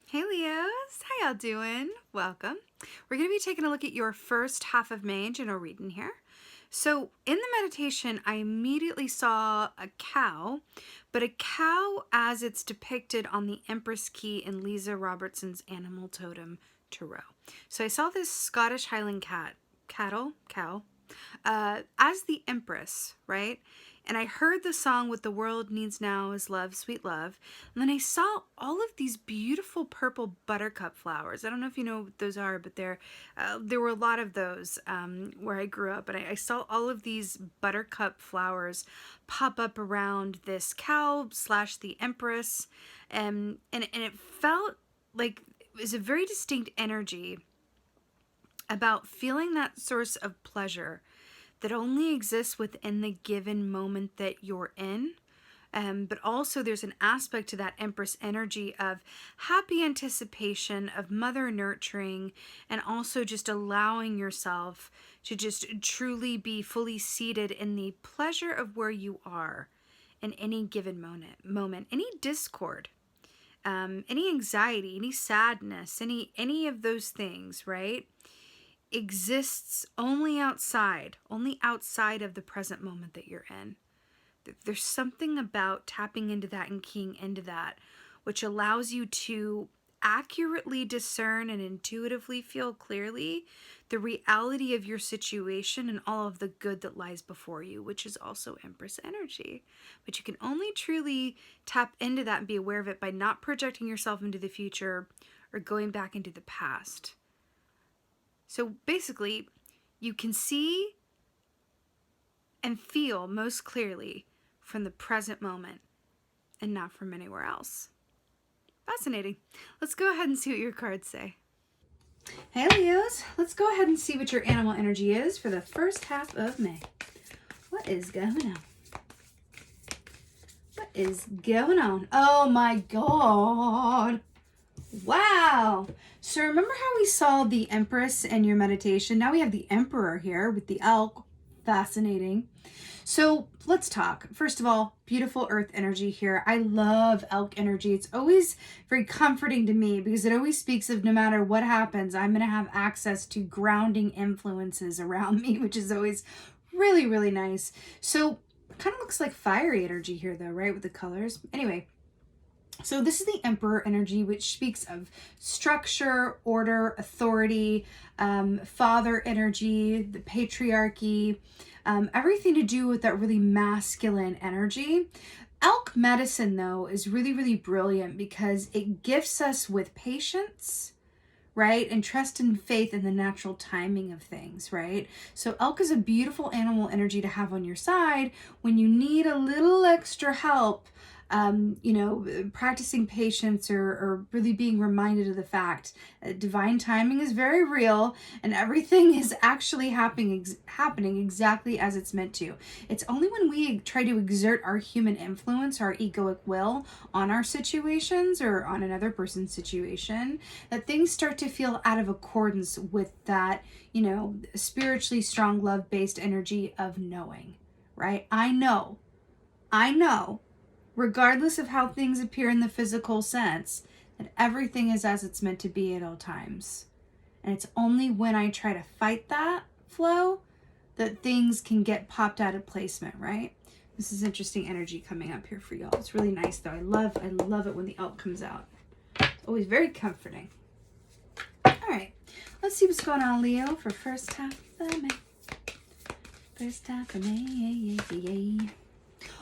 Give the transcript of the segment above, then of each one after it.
Hey Leos, how y'all doing? Welcome. We're going to be taking a look at your first half of May general reading here. So in the meditation, I immediately saw a cow, but a cow as it's depicted on the Empress key in Leeza Robertson's Animal Totem Tarot. So I saw this Scottish Highland cow, as the Empress, right? And I heard the song "What the World Needs Now Is Love, Sweet Love." And then I saw all of these beautiful purple buttercup flowers. I don't know if you know what those are, but there were a lot of those where I grew up. And I saw all of these buttercup flowers pop up around this cow slash the Empress. And it felt like it was a very distinct energy about feeling that source of pleasure that only exists within the given moment that you're in. But also there's an aspect to that Empress energy of happy anticipation, of mother nurturing, and also just allowing yourself to just truly be fully seated in the pleasure of where you are in any given moment. Any discord, any anxiety, any sadness, any of those things, right, exists only outside of the present moment that you're in. There's something about tapping into that and keying into that, which allows you to accurately discern and intuitively feel clearly the reality of your situation and all of the good that lies before you, which is also Empress energy. But you can only truly tap into that and be aware of it by not projecting yourself into the future or going back into the past. So basically, you can see and feel most clearly from the present moment and not from anywhere else. Fascinating. Let's go ahead and see what your cards say. Hey Leos, let's go ahead and see what your animal energy is for the first half of May. What is going on? What is going on? Oh my God. Wow. So remember how we saw the Empress in your meditation? Now we have the Emperor here with the elk. Fascinating. So let's talk. First of all, beautiful earth energy here. I love elk energy. It's always very comforting to me because it always speaks of no matter what happens, I'm going to have access to grounding influences around me, which is always really, really nice. So kind of looks like fiery energy here though, right? With the colors. Anyway. So this is the Emperor energy, which speaks of structure, order, authority, father energy, the patriarchy, everything to do with that really masculine energy. Elk medicine, though, is really, really brilliant because it gifts us with patience, right? And trust and faith in the natural timing of things, right? So elk is a beautiful animal energy to have on your side when you need a little extra help, practicing patience or really being reminded of the fact that divine timing is very real and everything is actually happening exactly as it's meant to. It's only when we try to exert our human influence, our egoic will on our situations or on another person's situation that things start to feel out of accordance with that, spiritually strong, love-based energy of knowing, right? I know, regardless of how things appear in the physical sense, that everything is as it's meant to be at all times. And it's only when I try to fight that flow that things can get popped out of placement, right? This is interesting energy coming up here for y'all. It's really nice though. I love it when the elk comes out. It's always very comforting. All right, let's see what's going on, Leo, for first half of May. First half of May.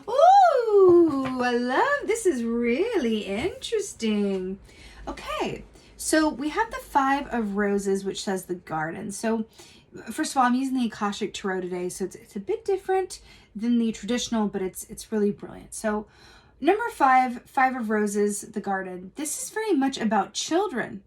Ooh, I love, this is really interesting. Okay, so we have the 5 of Roses, which says the garden. So first of all, I'm using the Akashic Tarot today, so it's a bit different than the traditional, but it's really brilliant. So number 5 of Roses, the garden. This is very much about children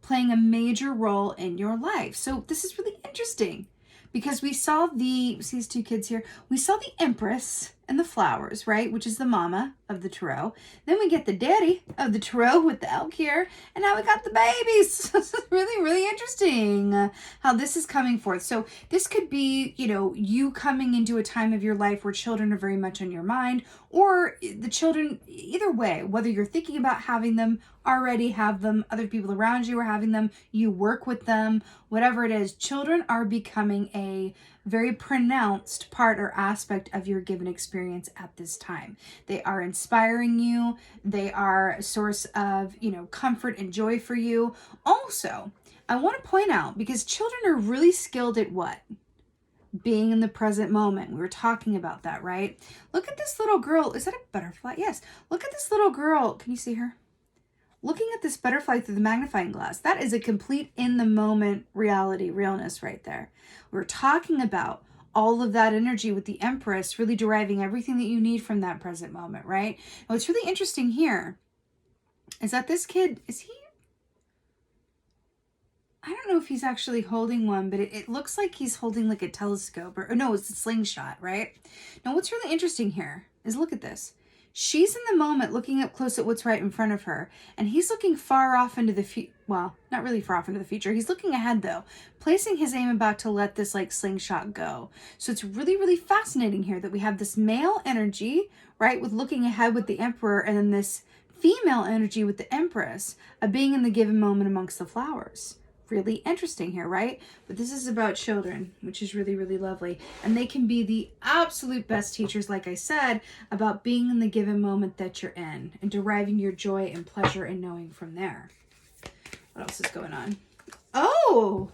playing a major role in your life. So this is really interesting because we saw see these 2 kids here. We saw the Empress and the flowers, right? Which is the mama. of the tarot. Then we get the daddy of the tarot with the elk here. And now we got the babies. This is really, really interesting how this is coming forth. So this could be, you know, you coming into a time of your life where children are very much on your mind, or the children, either way, whether you're thinking about having them, already have them, other people around you are having them, you work with them, whatever it is, children are becoming a very pronounced part or aspect of your given experience at this time. They are inspiring you. They are a source of, you know, comfort and joy for you. Also, I want to point out, because children are really skilled at what? Being in the present moment. We were talking about that, right? Look at this little girl. Is that a butterfly? Yes. Look at this little girl. Can you see her? Looking at this butterfly through the magnifying glass. That is a complete in the moment reality, realness right there. We're talking about all of that energy with the Empress really deriving everything that you need from that present moment, right? And what's really interesting here is that this kid, I don't know if he's actually holding one, but it looks like he's holding like a telescope, or no, it's a slingshot, right? Now, what's really interesting here is look at this. She's in the moment looking up close at what's right in front of her, and he's looking far off into the future. Well, not really far off into the future. He's looking ahead though, placing his aim about to let this like slingshot go. So it's really, really fascinating here that we have this male energy, right, with looking ahead with the Emperor, and then this female energy with the Empress of being in the given moment amongst the flowers. Really interesting here, right? But this is about children, which is really, really lovely. And they can be the absolute best teachers, like I said, about being in the given moment that you're in and deriving your joy and pleasure and knowing from there. What else is going on? Oh!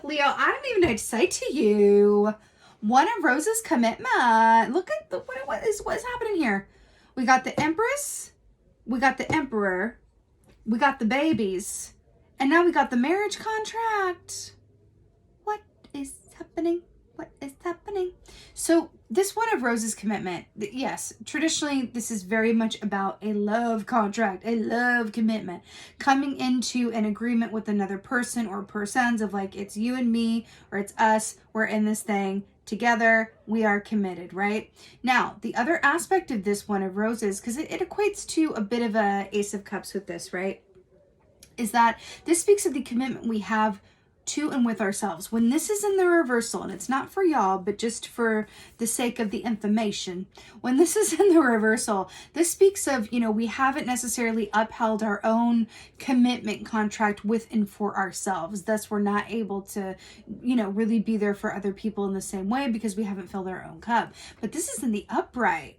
Leo, I don't even know what to say to you. One of Rose's commitment. Look at what is happening here. We got the Empress. We got the Emperor. We got the babies, and now we got the marriage contract. What is happening? What is happening? So this One of Rose's commitment, yes, traditionally this is very much about a love contract, a love commitment, coming into an agreement with another person or persons of like, it's you and me, or it's us, we're in this thing together, we are committed, right? Now, the other aspect of this One of Roses, because it equates to a bit of a Ace of Cups with this, right? Is that this speaks of the commitment we have to and with ourselves. When this is in the reversal, and it's not for y'all, but just for the sake of the information, when this is in the reversal, this speaks of, you know, we haven't necessarily upheld our own commitment contract with and for ourselves. Thus, we're not able to, you know, really be there for other people in the same way because we haven't filled our own cup. But this is in the upright.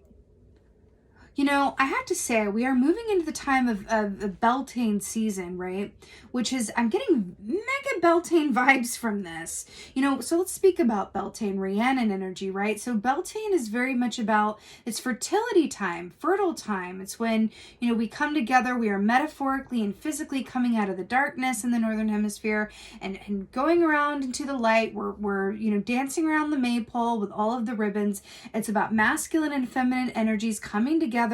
You know, I have to say, we are moving into the time of Beltane season, right? Which is, I'm getting mega Beltane vibes from this. You know, so let's speak about Beltane, Rhiannon energy, right? So Beltane is very much about, it's fertility time, fertile time. It's when, you know, we come together, we are metaphorically and physically coming out of the darkness in the Northern Hemisphere and going around into the light. We're, you know, dancing around the maypole with all of the ribbons. It's about masculine and feminine energies coming together,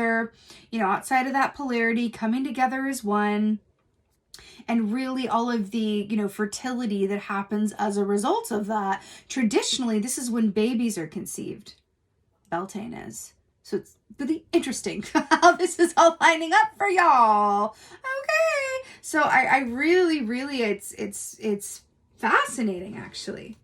you know, outside of that polarity, coming together as one, and really all of the, you know, fertility that happens as a result of that. Traditionally, this is when babies are conceived. Beltane is. So it's really interesting how this is all lining up for y'all. Okay. So I really, it's fascinating, actually.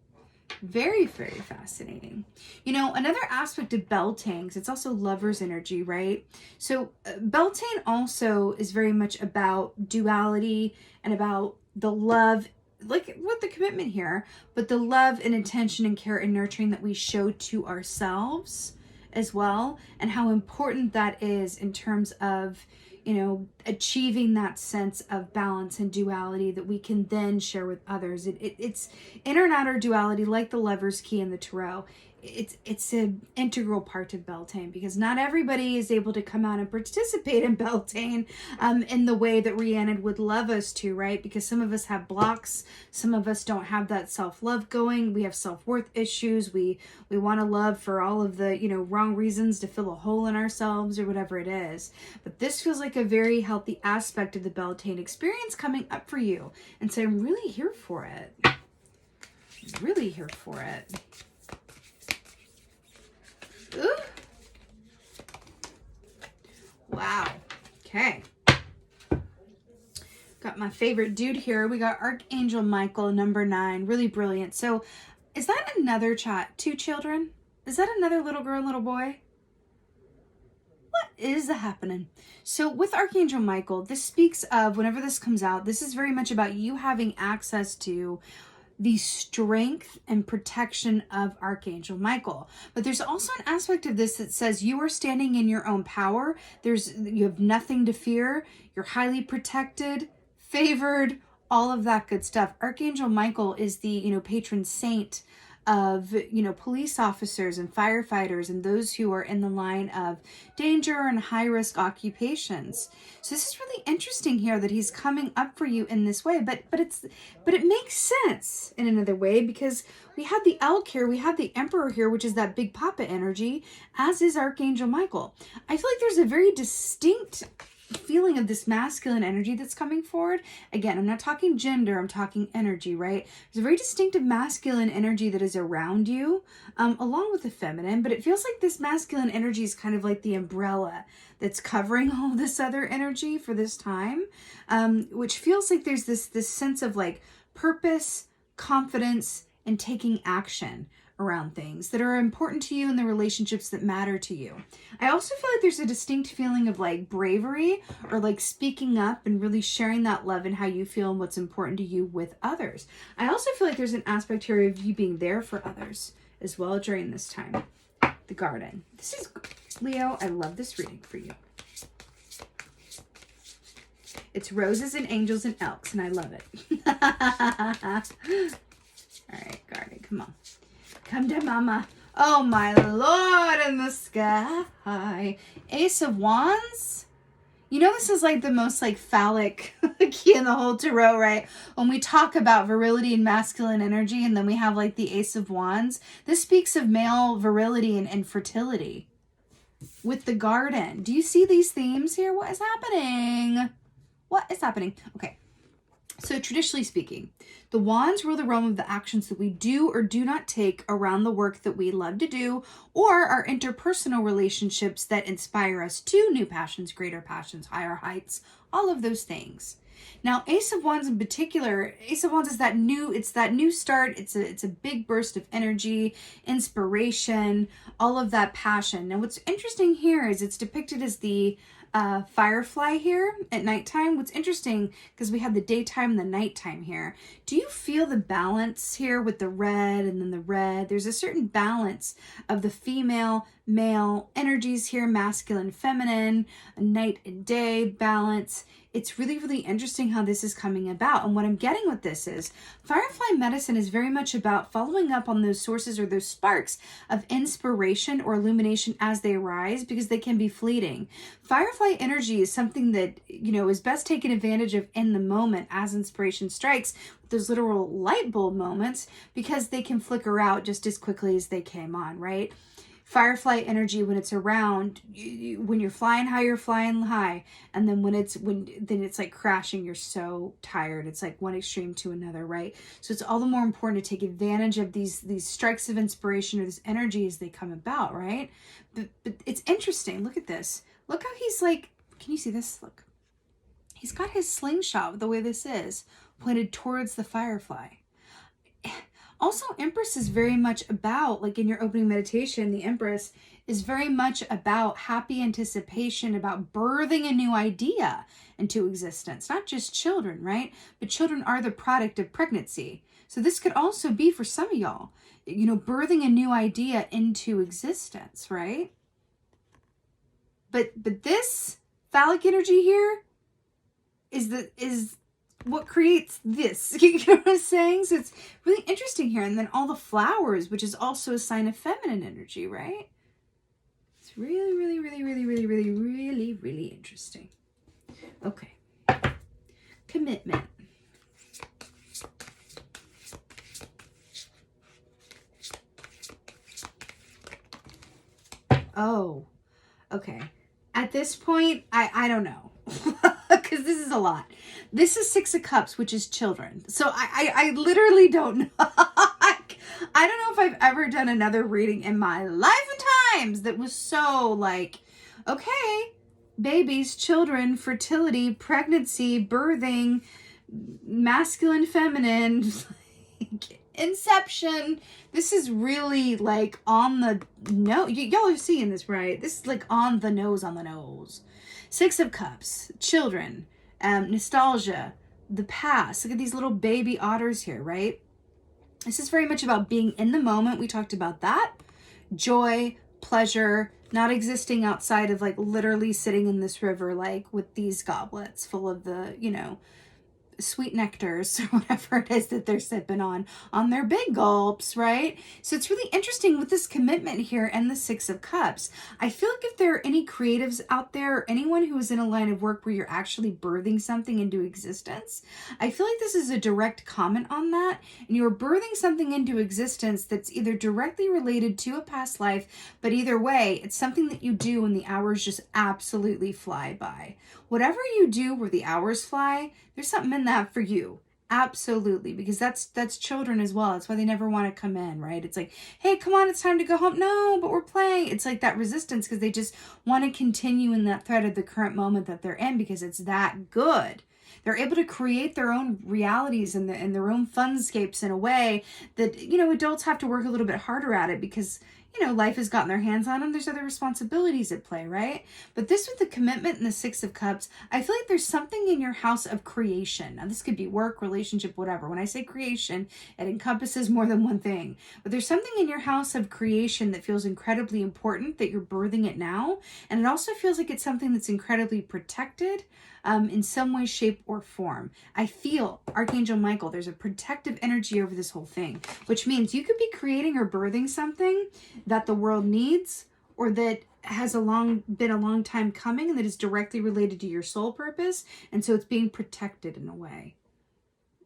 Very, very fascinating. You know, another aspect of Beltane, it's also lover's energy, right? So Beltane also is very much about duality and about the love, like with the commitment here, but the love and attention and care and nurturing that we show to ourselves as well, and how important that is in terms of, you know, achieving that sense of balance and duality that we can then share with others. It's inner and outer duality, like the Lover's Key in the Tarot. It's an integral part of Beltane, because not everybody is able to come out and participate in Beltane in the way that Rhiannon would love us to, right? Because some of us have blocks, some of us don't have that self-love going, we have self-worth issues, we want to love for all of the, you know, wrong reasons to fill a hole in ourselves or whatever it is. But this feels like a very healthy aspect of the Beltane experience coming up for you. And so I'm really here for it. Really here for it. Ooh. Wow. Okay. Got my favorite dude here. We got Archangel Michael, number 9. Really brilliant. So is that another chat? 2 children? Is that another little girl and little boy? What is happening? So with Archangel Michael, this speaks of, whenever this comes out, this is very much about you having access to the strength and protection of Archangel Michael. But there's also an aspect of this that says you are standing in your own power. You have nothing to fear. You're highly protected, favored, all of that good stuff. Archangel Michael is the, patron saint of, police officers and firefighters and those who are in the line of danger and high risk occupations. So this is really interesting here that he's coming up for you in this way, but it makes sense in another way, because we have the elk here, we have the emperor here, which is that big papa energy, as is Archangel Michael. I feel like there's a very distinct feeling of this masculine energy that's coming forward. Again, I'm not talking gender, I'm talking energy, right? There's a very distinctive masculine energy that is around you, along with the feminine, but it feels like this masculine energy is kind of like the umbrella that's covering all this other energy for this time, which feels like there's this sense of like purpose, confidence, and taking action around things that are important to you and the relationships that matter to you. I also feel like there's a distinct feeling of like bravery, or like speaking up and really sharing that love and how you feel and what's important to you with others. I also feel like there's an aspect here of you being there for others as well during this time. The garden. This is, Leo, I love this reading for you. It's roses and angels and elks, and I love it. All right, garden, come on. Come to mama. Oh, my Lord in the sky. Ace of Wands. This is like the most like phallic key in the whole tarot, right? When we talk about virility and masculine energy, and then we have like the Ace of Wands. This speaks of male virility and fertility. With the garden. Do you see these themes here? What is happening? What is happening? Okay. So traditionally speaking, the wands rule the realm of the actions that we do or do not take around the work that we love to do, or our interpersonal relationships that inspire us to new passions, greater passions, higher heights, all of those things. Now, Ace of Wands in particular, Ace of Wands is that new start. It's a big burst of energy, inspiration, all of that passion. Now, what's interesting here is it's depicted as the firefly here at nighttime. What's interesting, because we have the daytime and the nighttime here. Do you feel the balance here with the red and then the red? There's a certain balance of the female, male energies here, masculine, feminine, night and day balance. It's really, really interesting how this is coming about. And what I'm getting with this is firefly medicine is very much about following up on those sources or those sparks of inspiration or illumination as they arise, because they can be fleeting. Firefly energy is something that, is best taken advantage of in the moment as inspiration strikes, those literal light bulb moments, because they can flicker out just as quickly as they came on, right? Firefly energy, when it's around, when you're flying high, you're flying high, and then then it's like crashing. You're so tired. It's like one extreme to another, right? So it's all the more important to take advantage of these strikes of inspiration or this energy as they come about, right? But it's interesting. Look at this. Look how he's like. Can you see this? Look, he's got his slingshot the way this is pointed towards the firefly. Also, Empress is very much about, like in your opening meditation, the Empress is very much about happy anticipation, about birthing a new idea into existence. Not just children, right? But children are the product of pregnancy. So this could also be for some of y'all, birthing a new idea into existence, right? But this phallic energy here is what creates this. You know what I'm saying? So it's really interesting here. And then all the flowers, which is also a sign of feminine energy, right? It's really, really, really, really, really, really, really, really interesting. Okay. Commitment. Oh, okay. At this point, I don't know. Because this is a lot. This is 6 of Cups, which is children. So I literally don't know. I don't know if I've ever done another reading in my life and times that was so like, okay, babies, children, fertility, pregnancy, birthing, masculine, feminine, inception. This is really like on the nose. Y'all are seeing this, right? This is like on the nose, on the nose. Six of Cups, children, nostalgia, the past. Look at these little baby otters here, right? This is very much about being in the moment. We talked about that. Joy, pleasure, not existing outside of like literally sitting in this river, like with these goblets full of the, you know, sweet nectars or whatever it is that they're sipping on their big gulps, right? So it's really interesting with this commitment here and the Six of Cups. I feel like if there are any creatives out there, or anyone who is in a line of work where you're actually birthing something into existence, I feel like this is a direct comment on that, and you're birthing something into existence that's either directly related to a past life, but either way, it's something that you do when the hours just absolutely fly by. Whatever you do where the hours fly, there's something in that for you. Absolutely. Because that's children as well. That's why they never want to come in, right? It's like, hey, come on, it's time to go home. No, but we're playing. It's like that resistance because they just want to continue in that thread of the current moment that they're in because it's that good. They're able to create their own realities and their own funscapes in a way that, you know, adults have to work a little bit harder at it because, you know, life has gotten their hands on them. There's other responsibilities at play, right? But this with the commitment and the Six of Cups, I feel like there's something in your house of creation. Now, this could be work, relationship, whatever. When I say creation, it encompasses more than one thing. But there's something in your house of creation that feels incredibly important that you're birthing it now. And it also feels like it's something that's incredibly protected in some way, shape, or form. I feel, Archangel Michael, there's a protective energy over this whole thing, which means you could be creating or birthing something that the world needs or that has been a long time coming and that is directly related to your soul purpose. And so it's being protected in a way.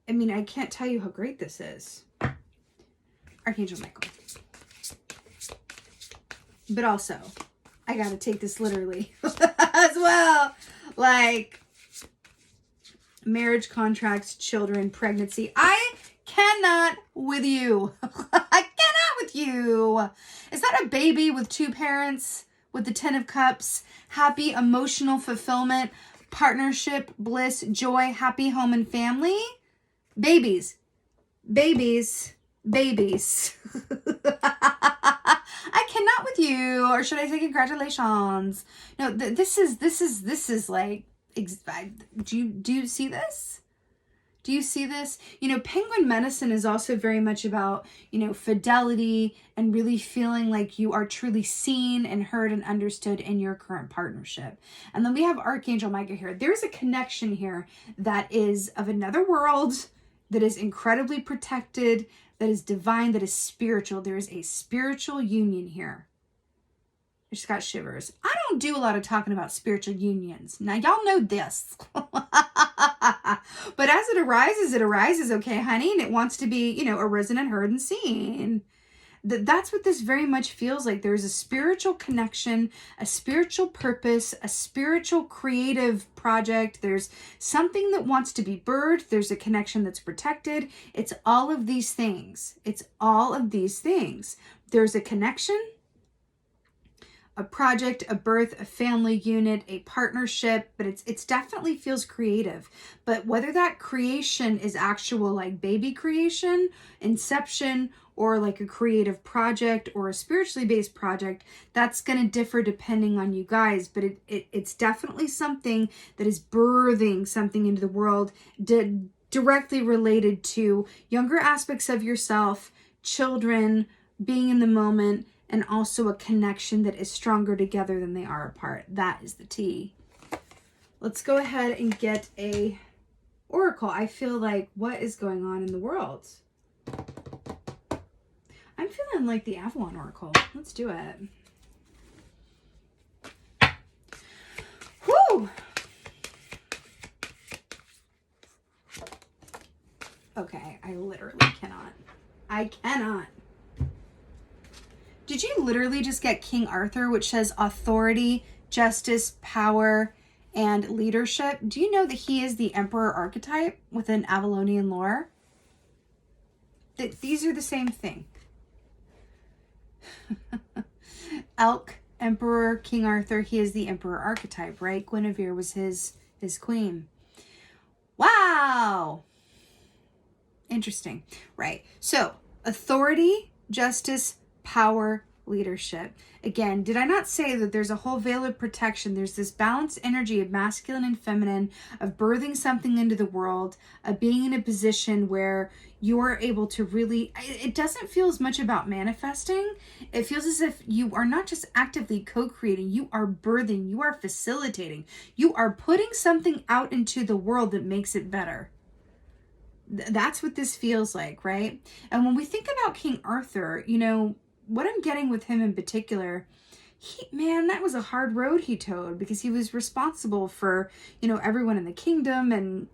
I mean, I can't tell you how great this is. Archangel Michael. But also, I got to take this literally as well. Like, marriage, contracts, children, pregnancy. I cannot with you. I cannot with you. Is that a baby with two parents with the Ten of Cups? Happy emotional fulfillment, partnership, bliss, joy, happy home and family? Babies. Babies. Babies. I cannot with you. Or should I say congratulations? No, this is like, do you see this? Do you see this? You know, penguin medicine is also very much about, you know, fidelity and really feeling like you are truly seen and heard and understood in your current partnership. And then we have Archangel Michael here. There's a connection here that is of another world, that is incredibly protected, that is divine, that is spiritual. There is a spiritual union here. I just got shivers. I don't do a lot of talking about spiritual unions. Now, y'all know this. But as it arises, okay, honey? And it wants to be, you know, arisen and heard and seen. That's what this very much feels like. There's a spiritual connection, a spiritual purpose, a spiritual creative project. There's something that wants to be birthed. There's a connection that's protected. It's all of these things. It's all of these things. There's a connection, a project, a birth, a family unit, a partnership, but it's definitely feels creative. But whether that creation is actual like baby creation, inception, or like a creative project or a spiritually based project, that's going to differ depending on you guys. But it's definitely something that is birthing something into the world directly related to younger aspects of yourself, children, being in the moment, and also a connection that is stronger together than they are apart. That is the tea. Let's go ahead and get a oracle. I feel like, what is going on in the world? I'm feeling like the Avalon oracle. Let's do it. Woo! Okay, I literally cannot. I cannot. Did you literally just get King Arthur, which says authority, justice, power, and leadership? Do you know that he is the emperor archetype within Avalonian lore? That these are the same thing. Elk, Emperor King Arthur, he is the Emperor archetype, right? Guinevere was his queen. Wow! Interesting, right? So, authority, justice, power, leadership. Again, did I not say that there's a whole veil of protection? There's this balanced energy of masculine and feminine, of birthing something into the world, of being in a position where you're able to really, it doesn't feel as much about manifesting. It feels as if you are not just actively co-creating, you are birthing, you are facilitating, you are putting something out into the world that makes it better. That's what this feels like, right? And when we think about King Arthur, you know, what I'm getting with him in particular, man, that was a hard road he towed, because he was responsible for, you know, everyone in the kingdom, and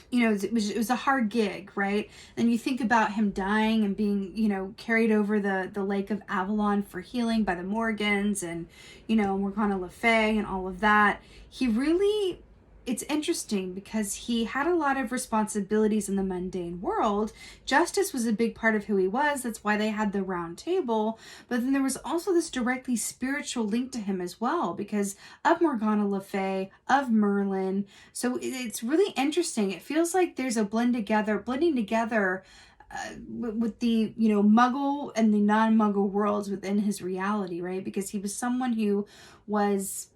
you know, it was a hard gig, right? Then you think about him dying and being, you know, carried over the lake of Avalon for healing by the Morgans, and, you know, Morgana Le Fay and all of that. He really, it's interesting because he had a lot of responsibilities in the mundane world. Justice was a big part of who he was. That's why they had the round table. But then there was also this directly spiritual link to him as well, because of Morgana Le Fay, of Merlin. So it's really interesting. It feels like there's a blending together with the, you know, Muggle and the non-Muggle worlds within his reality, right? Because he was someone who was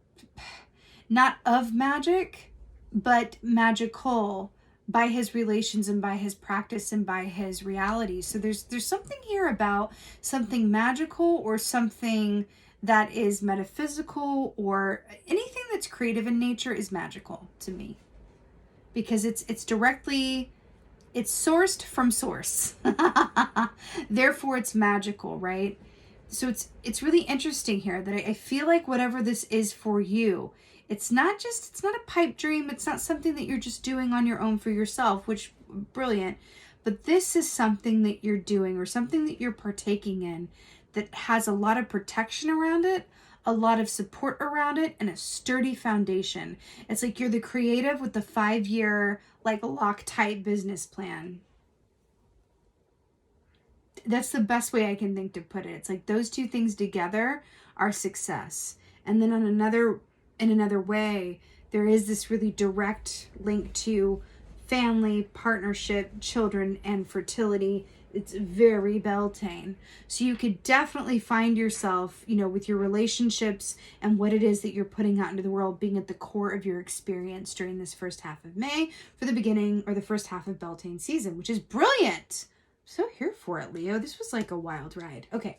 not of magic, but magical by his relations and by his practice and by his reality. So there's something here about something magical, or something that is metaphysical, or anything that's creative in nature is magical to me, because it's directly, it's sourced from source. Therefore it's magical, right? So it's really interesting here that I feel like whatever this is for you, it's not a pipe dream. It's not something that you're just doing on your own for yourself, which, brilliant. But this is something that you're doing, or something that you're partaking in, that has a lot of protection around it, a lot of support around it, and a sturdy foundation. It's like you're the creative with the 5-year, like, Loctite business plan. That's the best way I can think to put it. It's like those two things together are success. And then in another way, there is this really direct link to family, partnership, children, and fertility. It's very Beltane. So you could definitely find yourself, you know, with your relationships and what it is that you're putting out into the world being at the core of your experience during this first half of May, for the beginning, or the first half of Beltane season, which is brilliant. So here for it, Leo. This was like a wild ride. Okay.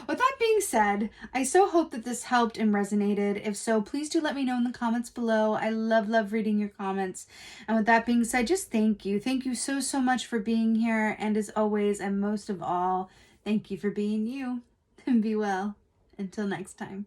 With that being said, I so hope that this helped and resonated. If so, please do let me know in the comments below. I love reading your comments. And with that being said, just thank you. Thank you so much for being here. And as always, and most of all, thank you for being you. And be well. Until next time.